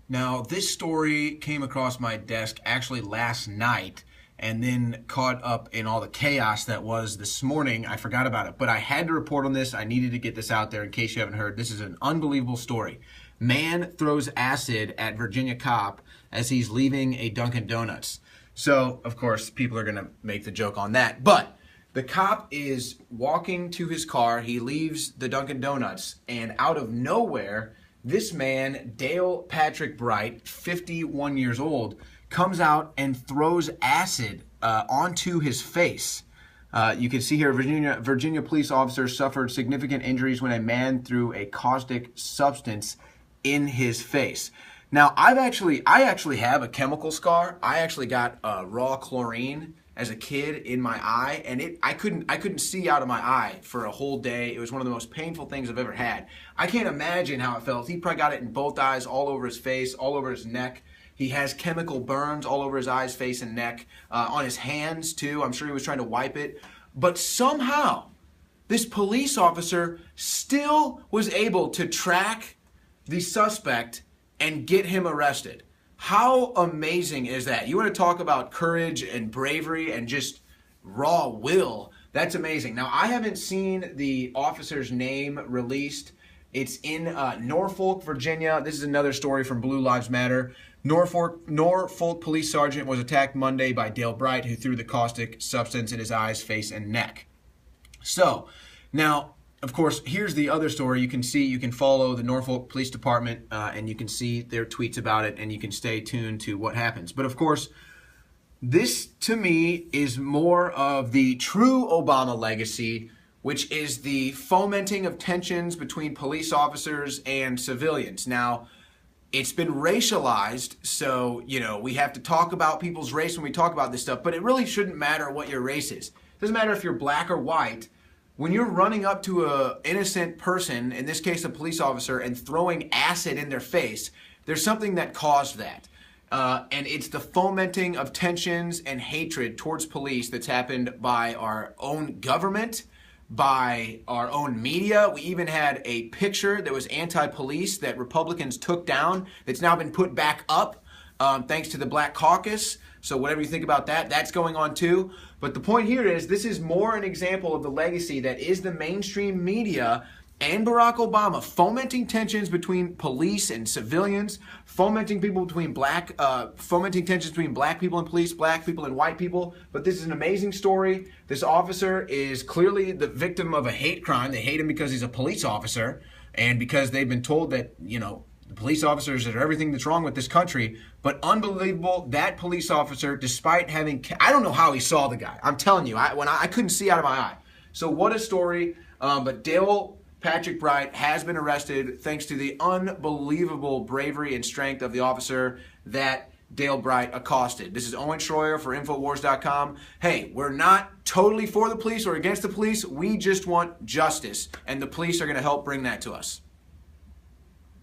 Now, this story came across my desk actually last night and then caught up in all the chaos that was this morning. I forgot about it, but I had to report on this. I needed to get this out there in case you haven't heard. This is an unbelievable story. Man throws acid at Virginia cop as he's leaving a Dunkin' Donuts. So, of course, people are going to make the joke on that. But the cop is walking to his car. He leaves the Dunkin' Donuts, and out of nowhere, this man, Dale Patrick Bright, 51 years old, comes out and throws acid onto his face. You can see here, Virginia police officers suffered significant injuries when a man threw a caustic substance in his face. Now, I actually have a chemical scar. I actually got raw chlorine as a kid in my eye, and I couldn't see out of my eye for a whole day. It was one of the most painful things I've ever had. I can't imagine how it felt. He probably got it in both eyes, all over his face, all over his neck. He has chemical burns all over his eyes, face, and neck, on his hands too. I'm sure he was trying to wipe it. But somehow, this police officer still was able to track the suspect and get him arrested. How amazing is that? You want to talk about courage and bravery and just raw will. That's amazing. Now, I haven't seen the officer's name released. It's in Norfolk, Virginia. This is another story from Blue Lives Matter. Norfolk police sergeant was attacked Monday by Dale Bright, who threw the caustic substance in his eyes, face, and neck. So, now, of course, here's the other story. You can follow the Norfolk Police Department and you can see their tweets about it, and you can stay tuned to what happens. But of course, this to me is more of the true Obama legacy, which is the fomenting of tensions between police officers and civilians. Now, it's been racialized, so, we have to talk about people's race when we talk about this stuff, but it really shouldn't matter what your race is. It doesn't matter if you're black or white. When you're running up to an innocent person, in this case a police officer, and throwing acid in their face, there's something that caused that. And it's the fomenting of tensions and hatred towards police that's happened by our own government, by our own media. We even had a picture that was anti-police that Republicans took down that's now been put back up thanks to the Black Caucus. So whatever you think about that, that's going on too. But the point here is this is more an example of the legacy that is the mainstream media and Barack Obama fomenting tensions between police and civilians, fomenting tensions between black people and police, black people and white people. But this is an amazing story. This officer is clearly the victim of a hate crime. They hate him because he's a police officer and because they've been told that, the police officers are everything that's wrong with this country. But unbelievable, that police officer, despite having, I don't know how he saw the guy. I'm telling you, I couldn't see out of my eye. So what a story. But Dale Patrick Bright has been arrested thanks to the unbelievable bravery and strength of the officer that Dale Bright accosted. This is Owen Schroyer for Infowars.com. Hey, we're not totally for the police or against the police. We just want justice, and the police are going to help bring that to us.